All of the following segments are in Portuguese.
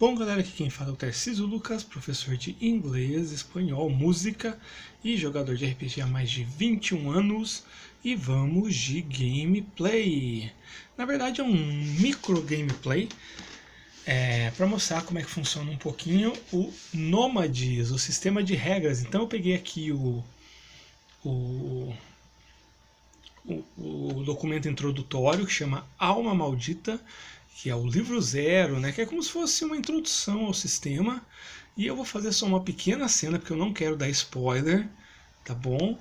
Bom, galera, aqui quem fala é o Tarcísio Lucas, professor de inglês, espanhol, música e jogador de RPG há mais de 21 anos. E vamos de gameplay. Na verdade é um micro gameplay para mostrar como é que funciona um pouquinho o Nômades, o sistema de regras. Então eu peguei aqui o documento introdutório que chama Alma Maldita, que é o livro 0, né, que é como se fosse uma introdução ao sistema. E eu vou fazer só uma pequena cena, porque eu não quero dar spoiler, tá bom?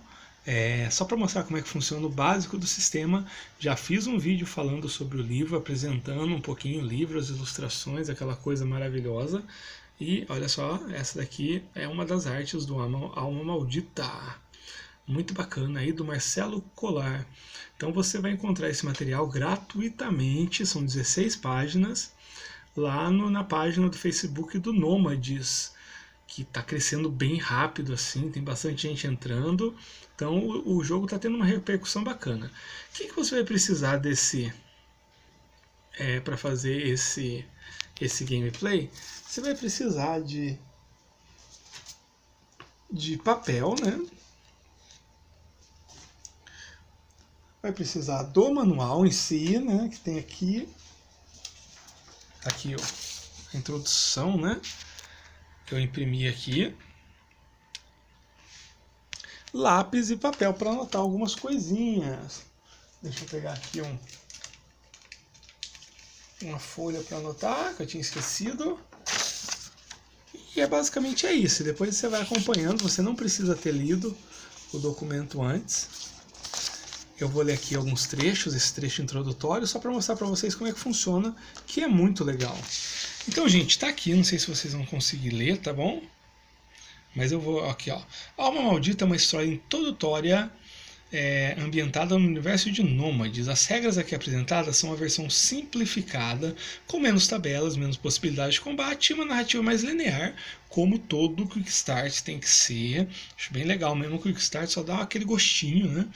Só para mostrar como é que funciona o básico do sistema. Já fiz um vídeo falando sobre o livro, apresentando um pouquinho o livro, as ilustrações, aquela coisa maravilhosa. E olha só, essa daqui é uma das artes do Alma Maldita. Muito bacana aí, do Marcelo Colar. Então você vai encontrar esse material gratuitamente, são 16 páginas, lá na página do Facebook do Nômades, que está crescendo bem rápido assim, tem bastante gente entrando, então o jogo está tendo uma repercussão bacana. O que você vai precisar desse para fazer esse gameplay? Você vai precisar de papel, né? Vai precisar do manual em si, né, que tem aqui ó, a introdução, né, que eu imprimi aqui, lápis e papel para anotar algumas coisinhas. Deixa eu pegar aqui uma folha para anotar, que eu tinha esquecido. E basicamente é isso. Depois você vai acompanhando, você não precisa ter lido o documento antes. Eu vou ler aqui alguns trechos, esse trecho introdutório, só para mostrar para vocês como é que funciona, que é muito legal. Então, gente, tá aqui, não sei se vocês vão conseguir ler, tá bom? Mas eu vou aqui, ó. Alma Maldita é uma história introdutória ambientada no universo de Nômades. As regras aqui apresentadas são a versão simplificada, com menos tabelas, menos possibilidades de combate e uma narrativa mais linear, como todo Quickstart tem que ser. Acho bem legal mesmo, o Quickstart só dá aquele gostinho, né?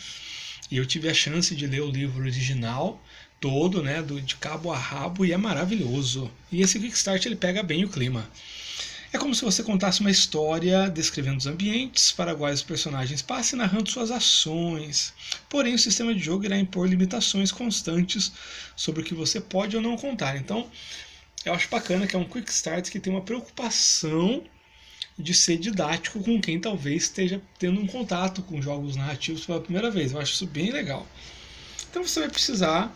E eu tive a chance de ler o livro original todo, né, de cabo a rabo, e é maravilhoso. E esse Quickstart ele pega bem o clima. É como se você contasse uma história descrevendo os ambientes para quais os personagens passam e narrando suas ações. Porém, o sistema de jogo irá impor limitações constantes sobre o que você pode ou não contar. Então, eu acho bacana que é um Quickstart que tem uma preocupação de ser didático com quem talvez esteja tendo um contato com jogos narrativos pela primeira vez. Eu acho isso bem legal. Então você vai precisar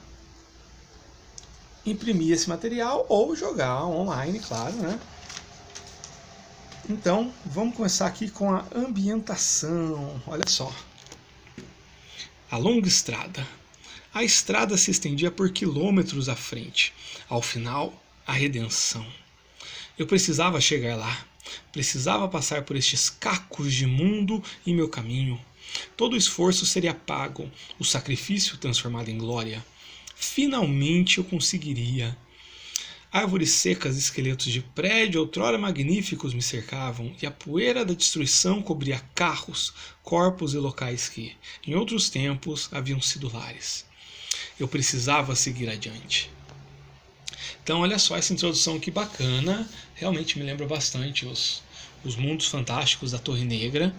imprimir esse material ou jogar online, claro, né? Então vamos começar aqui com a ambientação. Olha só. A longa estrada. A estrada se estendia por quilômetros à frente. Ao final, a redenção. Eu precisava chegar lá. Precisava passar por estes cacos de mundo em meu caminho. Todo o esforço seria pago, o sacrifício transformado em glória. Finalmente eu conseguiria. Árvores secas e esqueletos de prédio outrora magníficos me cercavam, e a poeira da destruição cobria carros, corpos e locais que, em outros tempos, haviam sido lares. Eu precisava seguir adiante. Então olha só essa introdução que bacana, realmente me lembra bastante os mundos fantásticos da Torre Negra.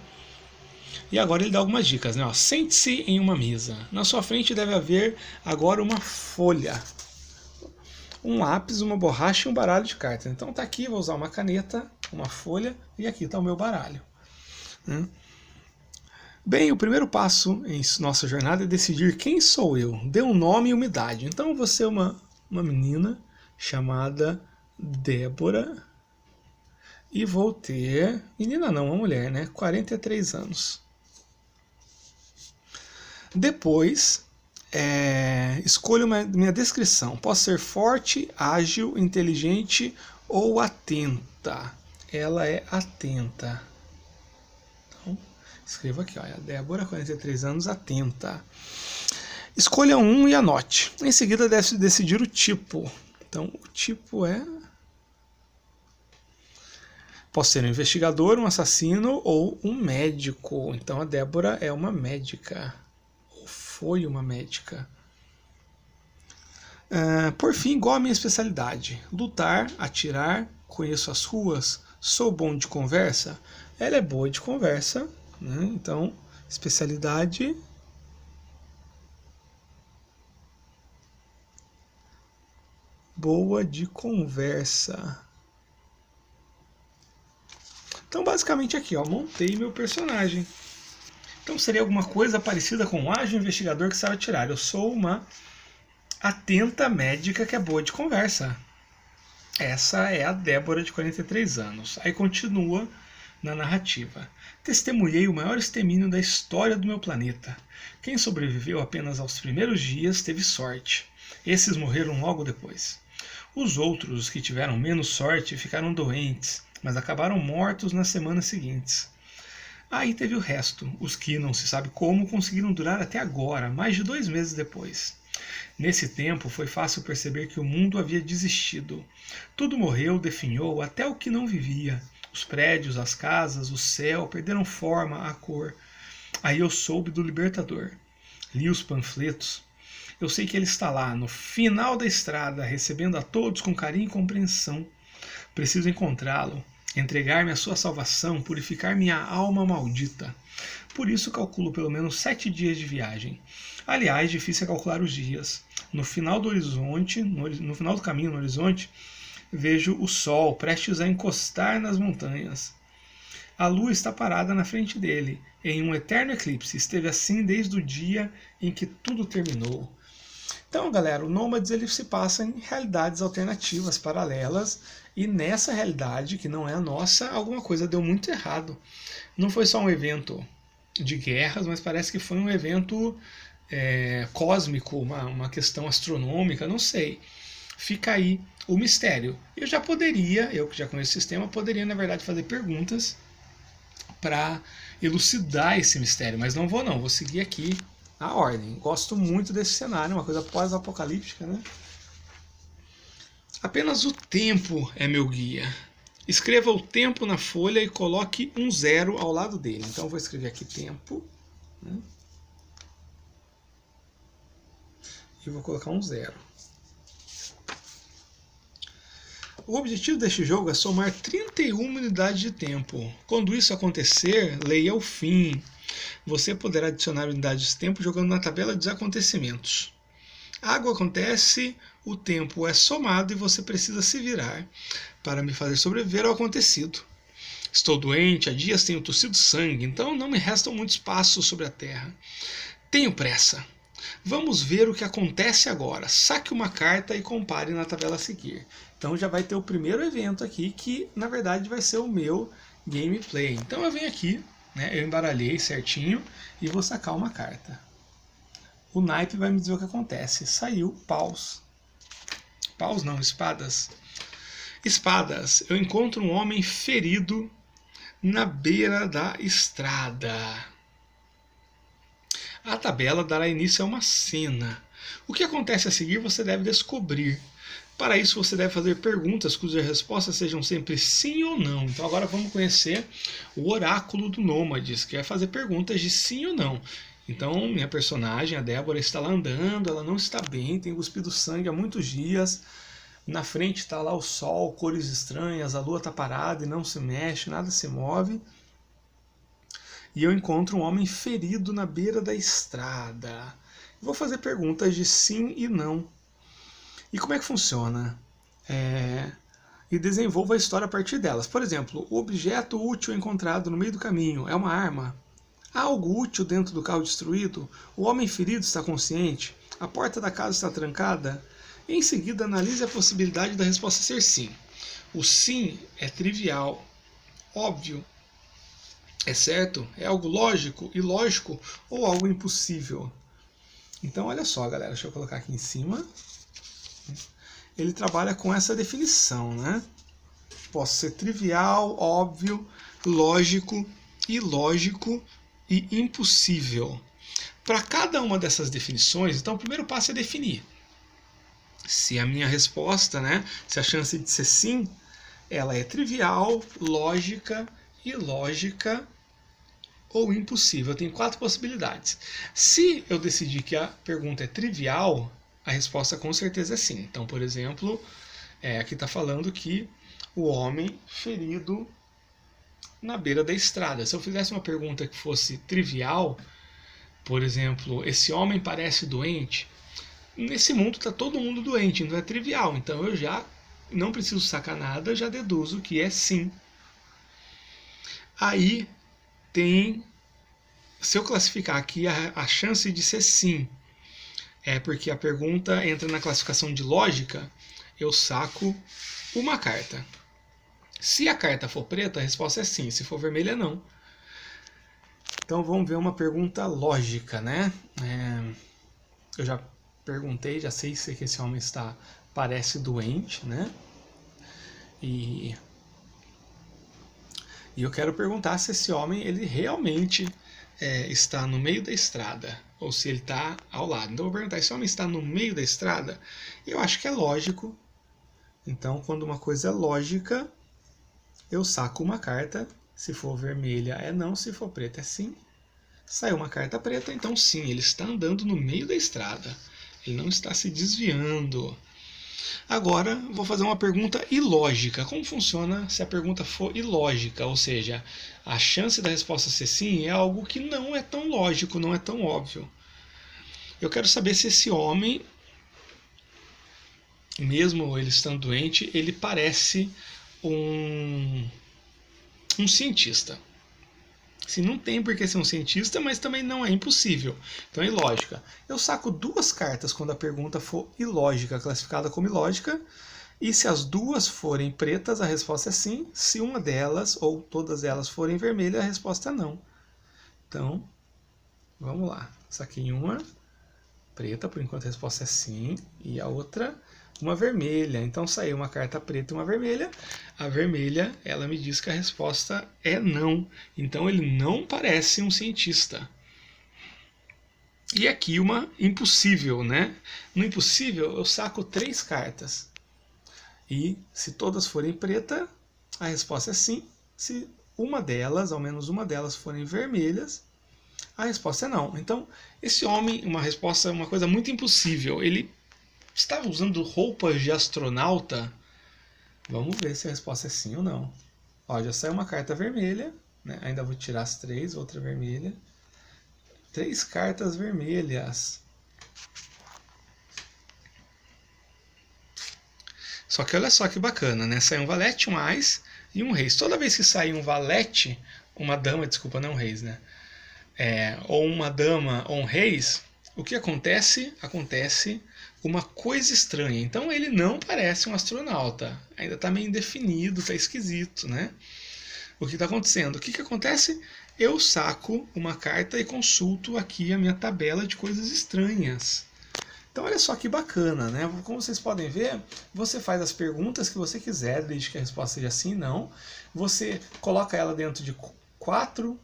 E agora ele dá algumas dicas, né? Sente-se em uma mesa. Na sua frente deve haver agora uma folha, um lápis, uma borracha e um baralho de cartas. Então tá aqui, vou usar uma caneta, uma folha e aqui está o meu baralho. Bem, o primeiro passo em nossa jornada é decidir quem sou eu. Dê um nome e uma idade. Então você é uma menina chamada Débora e vou ter, menina não, uma mulher, né, 43 anos. Depois, escolho minha descrição. Posso ser forte, ágil, inteligente ou atenta. Ela é atenta. Então, escrevo aqui, olha, Débora, 43 anos, atenta. Escolha um e anote. Em seguida, deve decidir o tipo. Então, o tipo é... Posso ser um investigador, um assassino ou um médico. Então, a Débora é uma médica. Ou foi uma médica. Por fim, igual a minha especialidade: lutar, atirar, conheço as ruas, sou bom de conversa. Ela é boa de conversa, né? Então, especialidade: boa de conversa. Então, basicamente aqui, ó, montei meu personagem. Então seria alguma coisa parecida com um ágil investigador que sabe atirar. Eu sou uma atenta médica que é boa de conversa. Essa é a Débora, de 43 anos. Aí continua na narrativa. Testemunhei o maior extermínio da história do meu planeta. Quem sobreviveu apenas aos primeiros dias teve sorte. Esses morreram logo depois. Os outros, os que tiveram menos sorte, ficaram doentes, mas acabaram mortos nas semanas seguintes. Aí teve o resto, os que, não se sabe como, conseguiram durar até agora, mais de 2 meses depois. Nesse tempo foi fácil perceber que o mundo havia desistido. Tudo morreu, definhou, até o que não vivia. Os prédios, as casas, o céu perderam forma, a cor. Aí eu soube do Libertador. Li os panfletos. Eu sei que ele está lá, no final da estrada, recebendo a todos com carinho e compreensão. Preciso encontrá-lo, entregar-me à sua salvação, purificar minha alma maldita. Por isso calculo pelo menos 7 dias de viagem. Aliás, difícil é calcular os dias. No final do horizonte, no final do caminho no horizonte, vejo o sol prestes a encostar nas montanhas. A lua está parada na frente dele, em um eterno eclipse. Esteve assim desde o dia em que tudo terminou. Então, galera, o Nômades ele se passa em realidades alternativas, paralelas, e nessa realidade, que não é a nossa, alguma coisa deu muito errado. Não foi só um evento de guerras, mas parece que foi um evento cósmico, uma questão astronômica, não sei. Fica aí o mistério. Eu que já conheço o sistema, poderia, na verdade, fazer perguntas para elucidar esse mistério, mas não vou seguir aqui a ordem. Gosto muito desse cenário, uma coisa pós-apocalíptica, né? Apenas o tempo é meu guia. Escreva o tempo na folha e coloque um 0 ao lado dele. Então eu vou escrever aqui tempo, né? E vou colocar um 0. O objetivo deste jogo é somar 31 unidades de tempo. Quando isso acontecer, leia o fim. Você poderá adicionar unidades de tempo jogando na tabela de acontecimentos. Algo acontece, o tempo é somado e você precisa se virar para me fazer sobreviver ao acontecido. Estou doente, há dias tenho tossido sangue, então não me restam muitos passos sobre a terra. Tenho pressa. Vamos ver o que acontece agora. Saque uma carta e compare na tabela a seguir. Então já vai ter o primeiro evento aqui, que na verdade vai ser o meu gameplay. Então eu venho aqui, né, eu embaralhei certinho e vou sacar uma carta. O naipe vai me dizer o que acontece. Saiu paus. Paus não, espadas. Espadas. Eu encontro um homem ferido na beira da estrada. A tabela dará início a uma cena. O que acontece a seguir você deve descobrir. Para isso você deve fazer perguntas cujas respostas sejam sempre sim ou não. Então agora vamos conhecer o oráculo do Nômades, que é fazer perguntas de sim ou não. Então minha personagem, a Débora, está lá andando, ela não está bem, tem cuspido sangue há muitos dias. Na frente está lá o sol, cores estranhas, a lua está parada e não se mexe, nada se move. E eu encontro um homem ferido na beira da estrada. Vou fazer perguntas de sim e não. E como é que funciona? E desenvolvo a história a partir delas. Por exemplo, o objeto útil encontrado no meio do caminho é uma arma? Há algo útil dentro do carro destruído? O homem ferido está consciente? A porta da casa está trancada? Em seguida, analise a possibilidade da resposta ser sim. O sim é trivial, óbvio, é certo, é algo lógico, ilógico ou algo impossível. Então, olha só, galera, deixa eu colocar aqui em cima. Ele trabalha com essa definição, né? Posso ser trivial, óbvio, lógico, ilógico e impossível. Para cada uma dessas definições, então o primeiro passo é definir. Se a minha resposta, né, se a chance de ser sim, ela é trivial, lógica, ilógica ou impossível. Eu tenho 4 possibilidades. Se eu decidir que a pergunta é trivial, a resposta com certeza é sim. Então, por exemplo, aqui está falando que o homem ferido na beira da estrada. Se eu fizesse uma pergunta que fosse trivial, por exemplo, esse homem parece doente, nesse mundo está todo mundo doente, não é trivial. Então eu já não preciso sacar nada, já deduzo que é sim. Aí tem, se eu classificar aqui, a chance de ser sim é porque a pergunta entra na classificação de lógica, eu saco uma carta. Se a carta for preta, a resposta é sim, se for vermelha, não. Então vamos ver uma pergunta lógica, né? Eu já perguntei, já sei que esse homem parece doente, né? E eu quero perguntar se esse homem ele realmente está no meio da estrada ou se ele está ao lado. Então eu vou perguntar, esse homem está no meio da estrada? Eu acho que é lógico. Então quando uma coisa é lógica, eu saco uma carta. Se for vermelha é não, se for preta é sim. Saiu uma carta preta, então sim, ele está andando no meio da estrada. Ele não está se desviando. Agora, vou fazer uma pergunta ilógica. Como funciona se a pergunta for ilógica? Ou seja, a chance da resposta ser sim é algo que não é tão lógico, não é tão óbvio. Eu quero saber se esse homem, mesmo ele estando doente, ele parece um cientista. Se não tem por que ser um cientista, mas também não é impossível. Então é ilógica. Eu saco duas cartas quando a pergunta for ilógica, classificada como ilógica. E se as duas forem pretas, a resposta é sim. Se uma delas ou todas elas forem vermelhas, a resposta é não. Então, vamos lá. Saquei uma preta, por enquanto a resposta é sim. E a outra, uma vermelha. Então saiu uma carta preta e uma vermelha. A vermelha, ela me diz que a resposta é não. Então ele não parece um cientista. E aqui uma impossível, né? No impossível eu saco 3 cartas. E se todas forem preta, a resposta é sim. Se uma delas, ao menos uma delas, forem vermelhas, a resposta é não. Então, esse homem, uma resposta, uma coisa muito impossível. Ele estava usando roupas de astronauta? Vamos ver se a resposta é sim ou não. Ó, já saiu uma carta vermelha, né? Ainda vou tirar as 3, outra vermelha. 3 cartas vermelhas. Só que olha só que bacana, né? Sai um valete, um ás e um reis. Toda vez que sai um valete, uma dama, desculpa, não reis, né? Ou uma dama ou um reis, o que acontece? Acontece uma coisa estranha. Então ele não parece um astronauta. Ainda está meio indefinido, está esquisito, né? O que está acontecendo? O que acontece? Eu saco uma carta e consulto aqui a minha tabela de coisas estranhas. Então olha só que bacana, né? Como vocês podem ver, você faz as perguntas que você quiser, desde que a resposta seja sim, não. Você coloca ela dentro de 4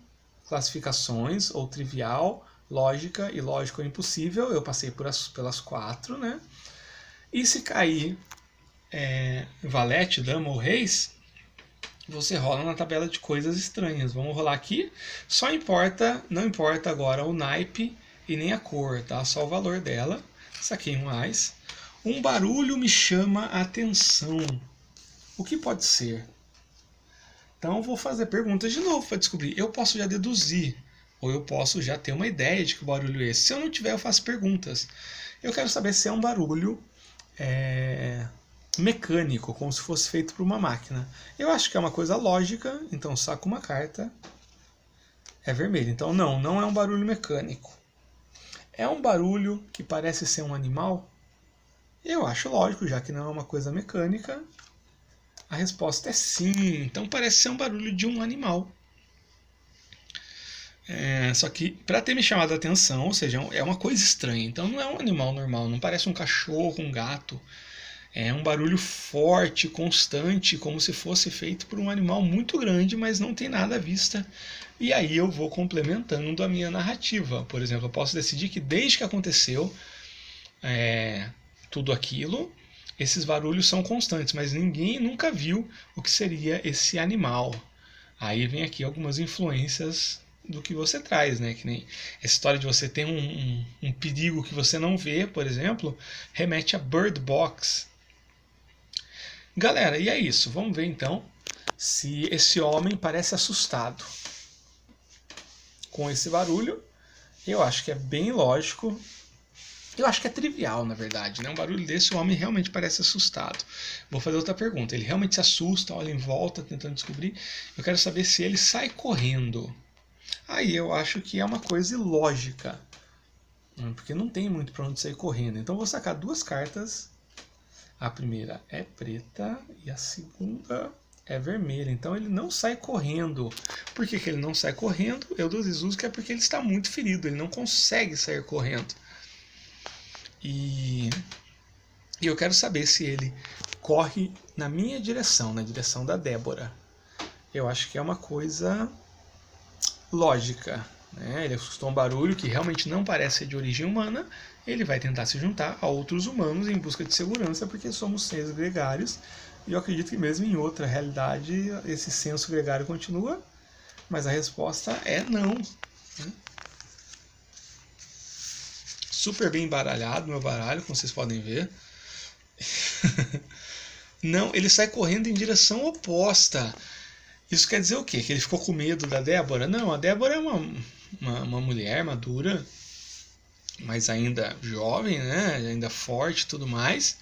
classificações, ou trivial, lógica, ilógico ou impossível. Eu passei pelas 4, né? E se cair valete, dama ou reis, você rola na tabela de coisas estranhas. Vamos rolar aqui. Não importa agora o naipe e nem a cor, tá? Só o valor dela. Saquei um ás. Um barulho me chama a atenção. O que pode ser? Então vou fazer perguntas de novo para descobrir. Eu posso já deduzir, ou eu posso já ter uma ideia de que barulho é esse. Se eu não tiver, eu faço perguntas. Eu quero saber se é um barulho mecânico, como se fosse feito por uma máquina. Eu acho que é uma coisa lógica, então saco uma carta. É vermelho. Então não é um barulho mecânico. É um barulho que parece ser um animal? Eu acho lógico, já que não é uma coisa mecânica. A resposta é sim. Então parece ser um barulho de um animal. Só que para ter me chamado a atenção, ou seja, é uma coisa estranha. Então não é um animal normal, não parece um cachorro, um gato. É um barulho forte, constante, como se fosse feito por um animal muito grande, mas não tem nada à vista. E aí eu vou complementando a minha narrativa. Por exemplo, eu posso decidir que desde que aconteceu tudo aquilo, esses barulhos são constantes, mas ninguém nunca viu o que seria esse animal. Aí vem aqui algumas influências do que você traz, né? Que nem essa história de você ter um perigo que você não vê, por exemplo, remete a Bird Box. Galera, e é isso. Vamos ver então se esse homem parece assustado com esse barulho. Eu acho que é bem lógico. Eu acho que é trivial, na verdade, né? Um barulho desse, o homem realmente parece assustado. Vou fazer outra pergunta. Ele realmente se assusta, olha em volta, tentando descobrir. Eu quero saber se ele sai correndo. Aí eu acho que é uma coisa ilógica, porque não tem muito para onde sair correndo. Então eu vou sacar duas cartas. A primeira é preta e a segunda é vermelha. Então ele não sai correndo. Por que ele não sai correndo? Eu deduzo que é porque ele está muito ferido. Ele não consegue sair correndo. E eu quero saber se ele corre na minha direção, na direção da Débora. Eu acho que é uma coisa lógica, né? Ele assustou um barulho que realmente não parece ser de origem humana. Ele vai tentar se juntar a outros humanos em busca de segurança, porque somos seres gregários. E eu acredito que mesmo em outra realidade esse senso gregário continua, mas a resposta é não. Super bem embaralhado meu baralho, como vocês podem ver. Não, ele sai correndo em direção oposta. Isso quer dizer o quê? Que ele ficou com medo da Débora? Não, a Débora é uma mulher madura, mas ainda jovem, né? Ainda forte e tudo mais.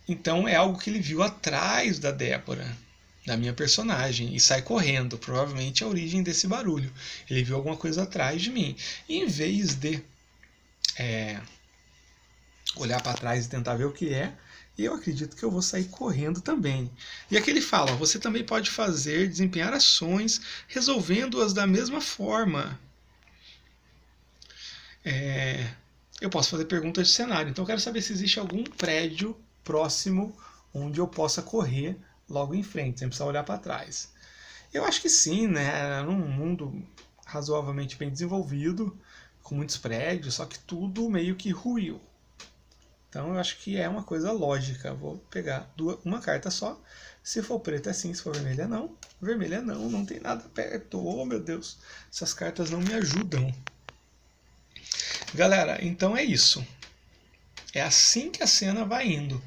Então é algo que ele viu atrás da Débora, da minha personagem, e sai correndo. Provavelmente é a origem desse barulho. Ele viu alguma coisa atrás de mim. E em vez de olhar para trás e tentar ver o que é, eu acredito que eu vou sair correndo também. E aqui ele fala, você também pode desempenhar ações, resolvendo-as da mesma forma. Eu posso fazer perguntas de cenário, então eu quero saber se existe algum prédio próximo onde eu possa correr logo em frente, sem precisar olhar para trás. Eu acho que sim, né? Num mundo razoavelmente bem desenvolvido, com muitos prédios, só que tudo meio que ruiu. Então eu acho que é uma coisa lógica. Vou pegar uma carta só. Se for preta é sim, se for vermelha não. Vermelha não, não tem nada perto. Oh meu Deus, essas cartas não me ajudam. Galera, então é isso. É assim que a cena vai indo.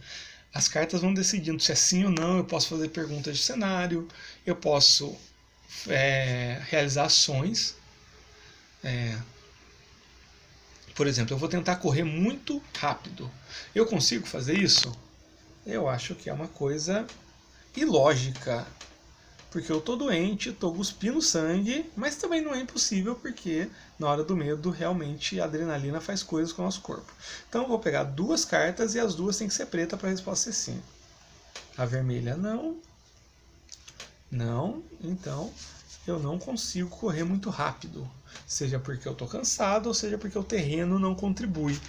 As cartas vão decidindo se é sim ou não. Eu posso fazer perguntas de cenário. Eu posso realizar ações. Por exemplo, eu vou tentar correr muito rápido. Eu consigo fazer isso? Eu acho que é uma coisa ilógica. Porque eu tô doente, tô cuspindo sangue, mas também não é impossível porque na hora do medo realmente a adrenalina faz coisas com o nosso corpo. Então eu vou pegar duas cartas e as duas têm que ser preta para a resposta ser sim. A vermelha não. Não, então eu não consigo correr muito rápido. Seja porque eu estou cansado ou seja porque o terreno não contribui.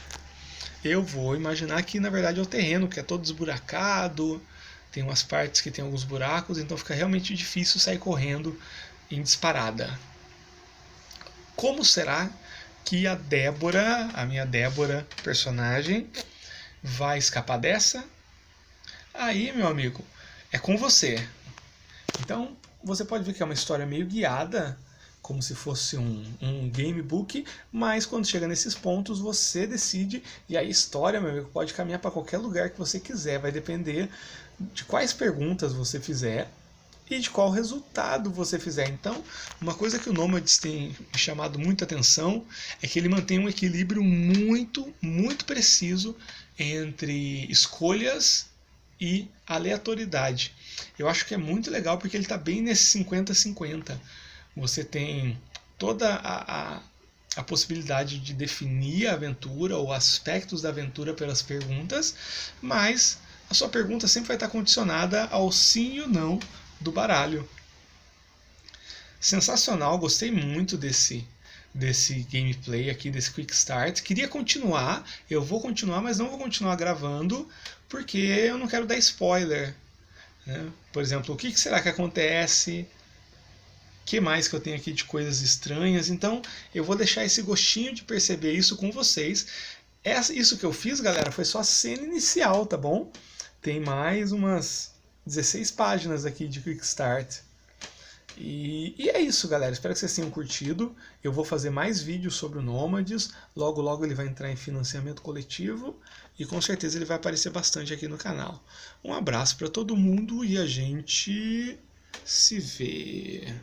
Eu vou imaginar que na verdade é o terreno que é todo esburacado, tem umas partes que tem alguns buracos, então fica realmente difícil sair correndo em disparada. Como será que a Débora, a minha Débora personagem, vai escapar dessa? Aí, meu amigo, é com você. Então, você pode ver que é uma história meio guiada, como se fosse um gamebook, mas quando chega nesses pontos você decide, e a história, meu amigo, pode caminhar para qualquer lugar que você quiser, vai depender de quais perguntas você fizer e de qual resultado você fizer. Então, uma coisa que o Nomads tem chamado muita atenção é que ele mantém um equilíbrio muito, muito preciso entre escolhas e aleatoriedade. Eu acho que é muito legal porque ele está bem nesse 50-50. Você tem toda a possibilidade de definir a aventura ou aspectos da aventura pelas perguntas, mas a sua pergunta sempre vai estar condicionada ao sim e o não do baralho. Sensacional, gostei muito desse gameplay aqui, desse Quick Start. Queria continuar, eu vou continuar, mas não vou continuar gravando porque eu não quero dar spoiler. Né? Por exemplo, o que será que acontece? O que mais que eu tenho aqui de coisas estranhas? Então eu vou deixar esse gostinho de perceber isso com vocês. Isso que eu fiz, galera, foi só a cena inicial, tá bom? Tem mais umas 16 páginas aqui de Quick Start. E é isso, galera. Espero que vocês tenham curtido. Eu vou fazer mais vídeos sobre o Nômades. Logo, logo ele vai entrar em financiamento coletivo. E com certeza ele vai aparecer bastante aqui no canal. Um abraço para todo mundo e a gente se vê.